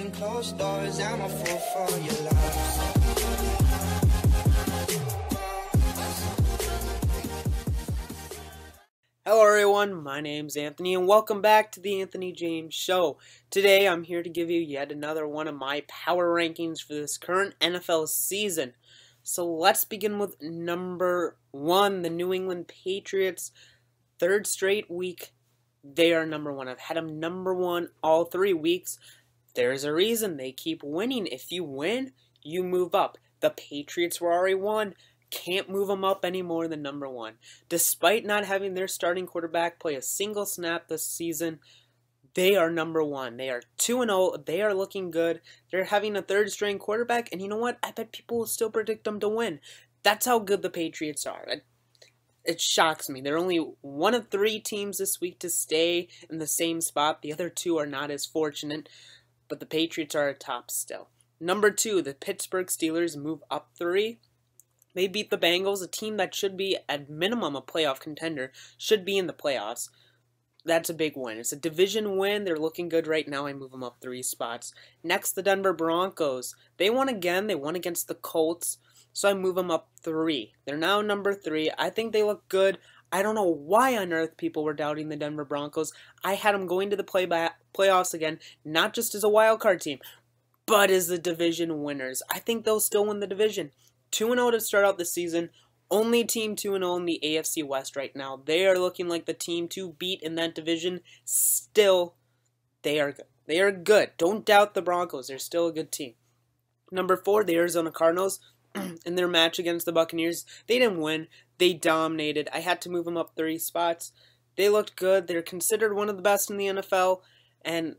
behind closed doors. I'm a fool for your love. Hello everyone, my name's Anthony and welcome back to the Anthony James Show. Today I'm here to give you yet another one of my power rankings for this current NFL season. So let's begin with number 1, the New England Patriots. Third straight week, they are number 1. I've had them number 1 all 3 weeks. There's a reason they keep winning. If you win, you move up. The Patriots were already 1. Can't move them up any more than number 1. Despite not having their starting quarterback play a single snap this season, they are number 1. They are 2-0. They are looking good. They're having a third-string quarterback, and you know what? I bet people will still predict them to win. That's how good the Patriots are. It shocks me. They're only one of 3 teams this week to stay in the same spot. The other 2 are not as fortunate, but the Patriots are atop still. Number 2, the Pittsburgh Steelers move up 3. They beat the Bengals, a team that should be, at minimum, a playoff contender, should be in the playoffs. That's a big win. It's a division win. They're looking good right now. I move them up 3 spots. Next, the Denver Broncos. They won again. They won against the Colts, so I move them up 3. They're now number 3. I think they look good. I don't know why on earth people were doubting the Denver Broncos. I had them going to the playoffs again, not just as a wild card team, but as the division winners. I think they'll still win the division. 2-0 to start out the season. Only team 2-0 in the AFC West right now. They are looking like the team to beat in that division. Still, they are good. They are good. Don't doubt the Broncos. They're still a good team. Number 4, the Arizona Cardinals. In their match against the Buccaneers, they didn't win. They dominated. I had to move them up 3 spots. They looked good. They're considered one of the best in the NFL. And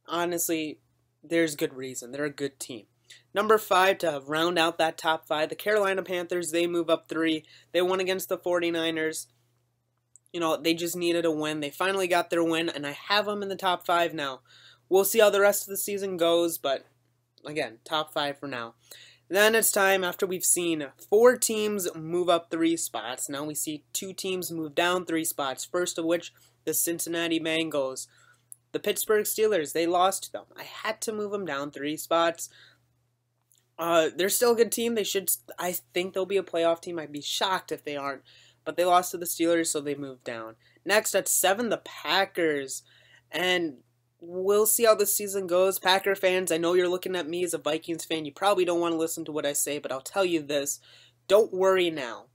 honestly, there's good reason. They're a good team. Number 5, to round out that top 5, the Carolina Panthers, they move up 3. They won against the 49ers. You know, they just needed a win. They finally got their win, and I have them in the top 5 now. We'll see how the rest of the season goes, but again, top 5 for now. Then it's time, after we've seen 4 teams move up 3 spots, now we see 2 teams move down 3 spots, first of which, the Cincinnati Bengals. The Pittsburgh Steelers, they lost to them. I had to move them down 3 spots. They're still a good team. I think they'll be a playoff team. I'd be shocked if they aren't. But they lost to the Steelers, so they moved down. Next, at 7, the Packers. And we'll see how this season goes. Packer fans, I know you're looking at me as a Vikings fan. You probably don't want to listen to what I say, but I'll tell you this. Don't worry now.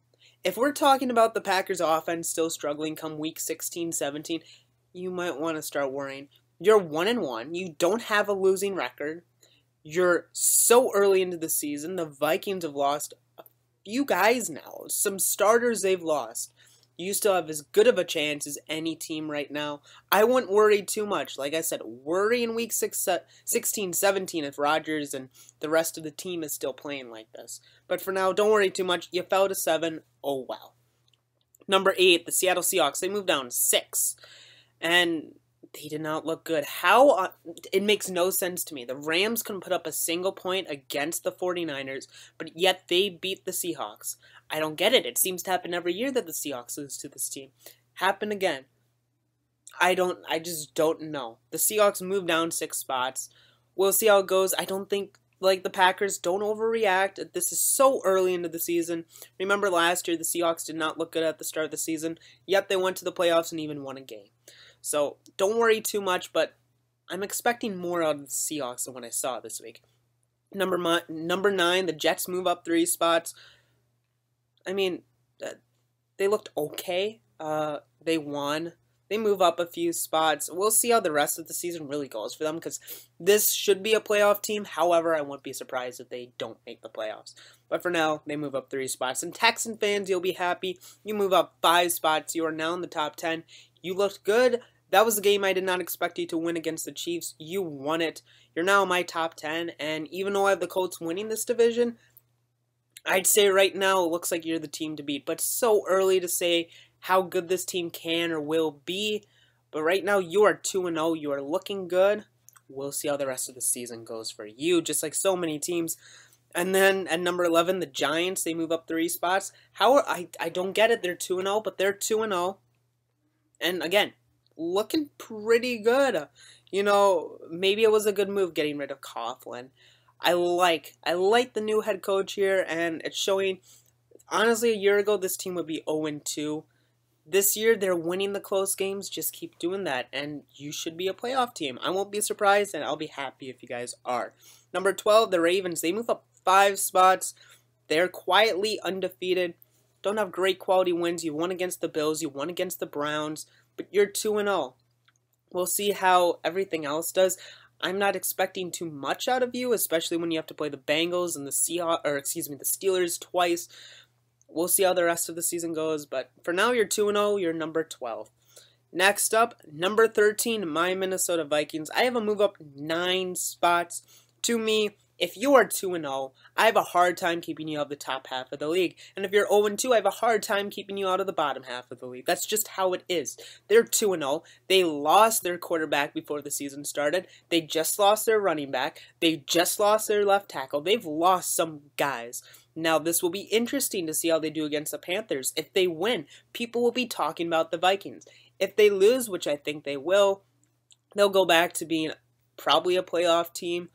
If we're talking about the Packers offense still struggling come week 16, 17, you might want to start worrying. You're 1-1. You don't have a losing record. You're so early into the season. The Vikings have lost a few guys now. Some starters they've lost. You still have as good of a chance as any team right now. I wouldn't worry too much. Like I said, worry in week 16, 17 if Rodgers and the rest of the team is still playing like this. But for now, don't worry too much. You fell to 7. Oh, well. Number 8, the Seattle Seahawks. They moved down 6. And they did not look good. How? It makes no sense to me. The Rams couldn't put up a single point against the 49ers, but yet they beat the Seahawks. I don't get it. It seems to happen every year that the Seahawks lose to this team. Happen again. I just don't know. The Seahawks moved down 6 spots. We'll see how it goes. I don't think, like the Packers, don't overreact. This is so early into the season. Remember last year, the Seahawks did not look good at the start of the season, yet they went to the playoffs and even won a game. So, don't worry too much, but I'm expecting more out of the Seahawks than what I saw this week. Number 9, the Jets move up 3 spots. I mean, they looked okay. They won. They move up a few spots. We'll see how the rest of the season really goes for them, because this should be a playoff team. However, I won't be surprised if they don't make the playoffs. But for now, they move up 3 spots. And Texan fans, you'll be happy. You move up 5 spots. You are now in the top 10. You looked good. That was the game I did not expect you to win against the Chiefs. You won it. You're now in my top 10. And even though I have the Colts winning this division, I'd say right now it looks like you're the team to beat. But so early to say how good this team can or will be. But right now you are 2-0. You are looking good. We'll see how the rest of the season goes for you, just like so many teams. And then at number 11, the Giants, they move up 3 spots. I don't get it. They're 2-0, but they're 2-0. And again, looking pretty good. maybe it was a good move getting rid of Coughlin. I like the new head coach here, and it's showing. Honestly, a year ago, this team would be 0-2. This year, they're winning the close games. Just keep doing that, and you should be a playoff team. I won't be surprised, and I'll be happy if you guys are. Number 12, the Ravens. They move up 5 spots. They're quietly undefeated. Don't have great quality wins. You won against the Bills. You won against the Browns. But you're 2-0. We'll see how everything else does. I'm not expecting too much out of you, especially when you have to play the Bengals and the the Steelers twice. We'll see how the rest of the season goes, but for now you're 2-0, you're number 12. Next up, number 13, my Minnesota Vikings. I have a move up 9 spots. To me, if you are 2-0, I have a hard time keeping you out of the top half of the league. And if you're 0-2, I have a hard time keeping you out of the bottom half of the league. That's just how it is. They're 2-0. They lost their quarterback before the season started. They just lost their running back. They just lost their left tackle. They've lost some guys. Now, this will be interesting to see how they do against the Panthers. If they win, people will be talking about the Vikings. If they lose, which I think they will, they'll go back to being probably a playoff team,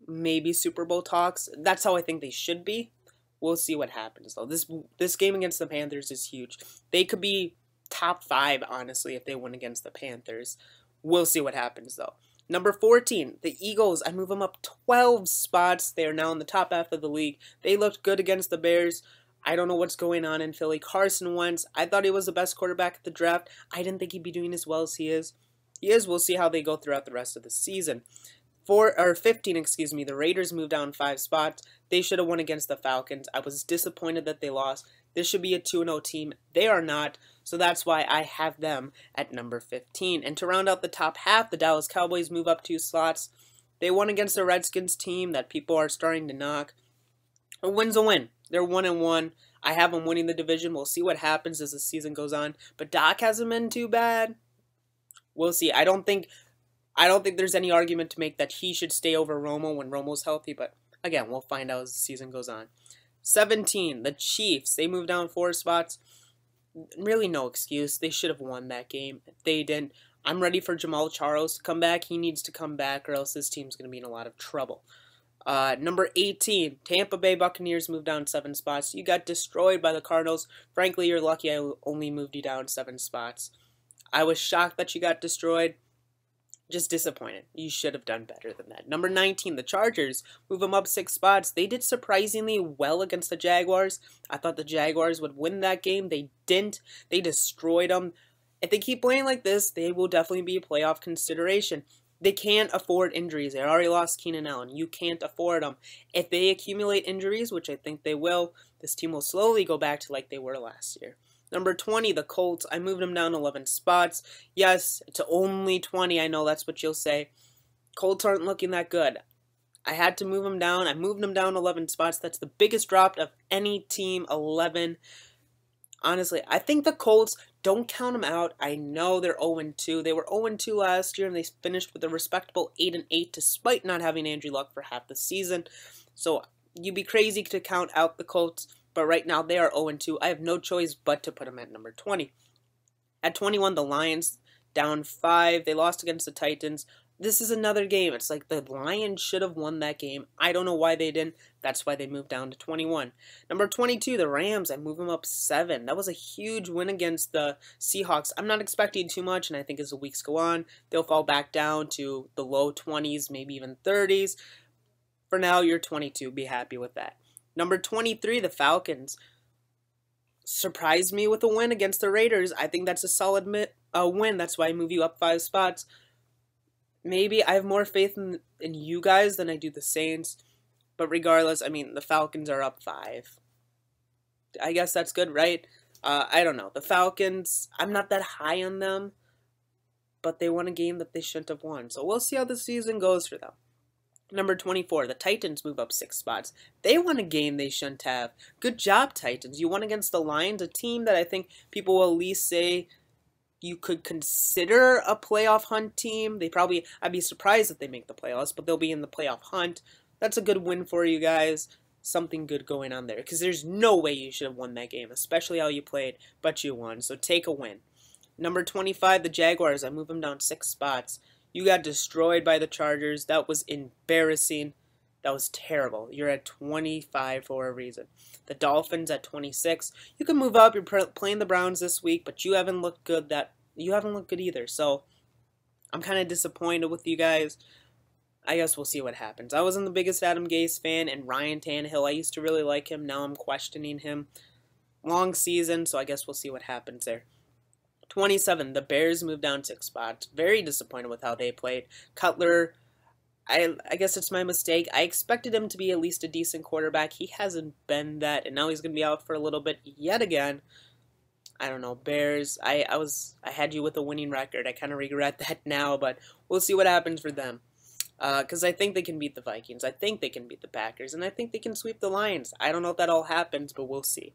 maybe Super Bowl talks. That's how I think they should be. We'll see what happens, though. This game against the Panthers is huge. They could be top 5, honestly, if they win against the Panthers. We'll see what happens, though. Number 14, the Eagles. I move them up 12 spots. They are now in the top half of the league. They looked good against the Bears. I don't know what's going on in Philly. Carson Wentz, I thought he was the best quarterback at the draft. I didn't think he'd be doing as well as he is. We'll see how they go throughout the rest of the season. 15, the Raiders moved down 5 spots. They should have won against the Falcons. I was disappointed that they lost. This should be a 2-0 team. They are not, so that's why I have them at number 15. And to round out the top half, the Dallas Cowboys move up 2 slots. They won against the Redskins team that people are starting to knock. A win's a win. They're 1-1. I have them winning the division. We'll see what happens as the season goes on. But Doc hasn't been too bad. We'll see. I don't think there's any argument to make that he should stay over Romo when Romo's healthy, but again, we'll find out as the season goes on. 17, the Chiefs. They moved down 4 spots. Really no excuse. They should have won that game. They didn't. I'm ready for Jamal Charles to come back. He needs to come back or else this team's going to be in a lot of trouble. Number 18, Tampa Bay Buccaneers moved down 7 spots. You got destroyed by the Cardinals. Frankly, you're lucky I only moved you down 7 spots. I was shocked that you got destroyed. Just disappointed. You should have done better than that. Number 19, the Chargers. Move them up 6 spots. They did surprisingly well against the Jaguars. I thought the Jaguars would win that game. They didn't. They destroyed them. If they keep playing like this, they will definitely be a playoff consideration. They can't afford injuries. They already lost Keenan Allen. You can't afford them. If they accumulate injuries, which I think they will, this team will slowly go back to like they were last year. Number 20, the Colts. I moved them down 11 spots. Yes, to only 20. I know that's what you'll say. Colts aren't looking that good. I had to move them down. I moved them down 11 spots. That's the biggest drop of any team, 11. Honestly, I think the Colts, don't count them out. I know they're 0-2. They were 0-2 last year, and they finished with a respectable 8-8 despite not having Andrew Luck for half the season. So you'd be crazy to count out the Colts. But right now, they are 0-2. I have no choice but to put them at number 20. At 21, the Lions, down 5. They lost against the Titans. This is another game. It's like the Lions should have won that game. I don't know why they didn't. That's why they moved down to 21. Number 22, the Rams. I move them up 7. That was a huge win against the Seahawks. I'm not expecting too much, and I think as the weeks go on, they'll fall back down to the low 20s, maybe even 30s. For now, you're 22. Be happy with that. Number 23, the Falcons. Surprised me with a win against the Raiders. I think that's a solid win. That's why I move you up 5 spots. Maybe I have more faith in you guys than I do the Saints. But regardless, I mean, the Falcons are up 5. I guess that's good, right? I don't know. The Falcons, I'm not that high on them. But they won a game that they shouldn't have won. So we'll see how the season goes for them. Number 24, the Titans move up 6 spots. They won a game they shouldn't have. Good job, Titans. You won against the Lions, a team that I think people will at least say you could consider a playoff hunt team. I'd be surprised if they make the playoffs, but they'll be in the playoff hunt. That's a good win for you guys. Something good going on there, because there's no way you should have won that game, especially how you played, but you won, so take a win. Number 25, the Jaguars. I move them down 6 spots. You got destroyed by the Chargers. That was embarrassing. That was terrible. You're at 25 for a reason. The Dolphins at 26. You can move up. You're playing the Browns this week, but you haven't looked good. You haven't looked good either. So I'm kind of disappointed with you guys. I guess we'll see what happens. I wasn't the biggest Adam Gase fan, and Ryan Tannehill, I used to really like him. Now I'm questioning him. Long season, so I guess we'll see what happens there. 27, the Bears moved down 6 spots. Very disappointed with how they played. Cutler, I guess it's my mistake. I expected him to be at least a decent quarterback. He hasn't been that, and now he's going to be out for a little bit yet again. I don't know, Bears, I had you with a winning record. I kind of regret that now, but we'll see what happens for them. Because I think they can beat the Vikings. I think they can beat the Packers, and I think they can sweep the Lions. I don't know if that all happens, but we'll see.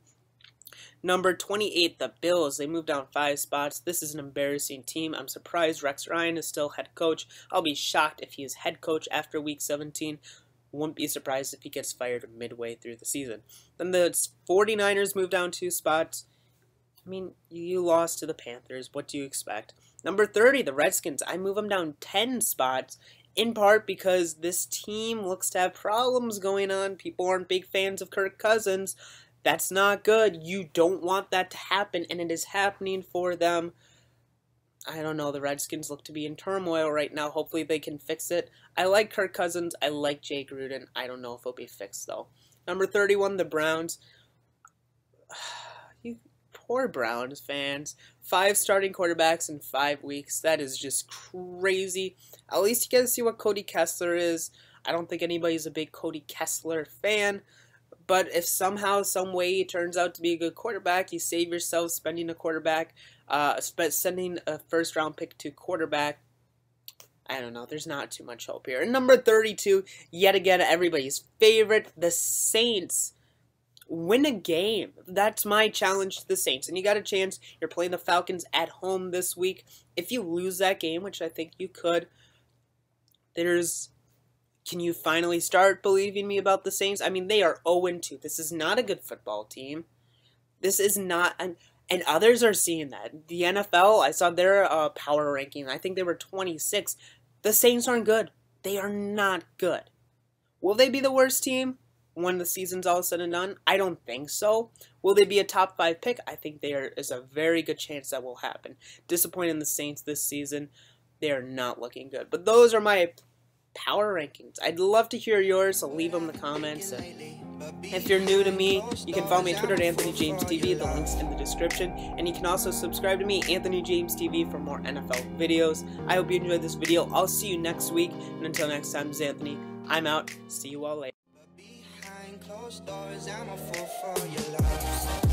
Number 28, the Bills. They moved down 5 spots. This is an embarrassing team. I'm surprised Rex Ryan is still head coach. I'll be shocked if he is head coach after Week 17. Wouldn't be surprised if he gets fired midway through the season. Then the 49ers moved down 2 spots. I mean, you lost to the Panthers. What do you expect? Number 30, the Redskins. I move them down 10 spots, in part because this team looks to have problems going on. People aren't big fans of Kirk Cousins. That's not good. You don't want that to happen, and it is happening for them. I don't know. The Redskins look to be in turmoil right now. Hopefully they can fix it. I like Kirk Cousins. I like Jay Gruden. I don't know if it'll be fixed, though. Number 31, the Browns. You poor Browns fans. 5 starting quarterbacks in 5 weeks. That is just crazy. At least you get to see what Cody Kessler is. I don't think anybody's a big Cody Kessler fan. But if somehow, some way it turns out to be a good quarterback, you save yourself spending a quarterback, sending a first-round pick to quarterback. I don't know. There's not too much hope here. And number 32, yet again, everybody's favorite, the Saints. Win a game. That's my challenge to the Saints. And you got a chance. You're playing the Falcons at home this week. If you lose that game, which I think you could, can you finally start believing me about the Saints? I mean, they are 0-2. This is not a good football team. This is not, and others are seeing that. The NFL, I saw their power ranking. I think they were 26. The Saints aren't good. They are not good. Will they be the worst team when the season's all said and done? I don't think so. Will they be a top 5 pick? I think there is a very good chance that will happen. Disappointed in the Saints this season. They are not looking good. But those are my power rankings. I'd love to hear yours, so leave them in the comments. And if you're new to me, you can follow me on Twitter at AnthonyJamesTV. The link's in the description. And you can also subscribe to me, Anthony James TV, for more NFL videos. I hope you enjoyed this video. I'll see you next week. And until next time, this is Anthony. I'm out. See you all later. Behind closed doors, I'm a fool for your love.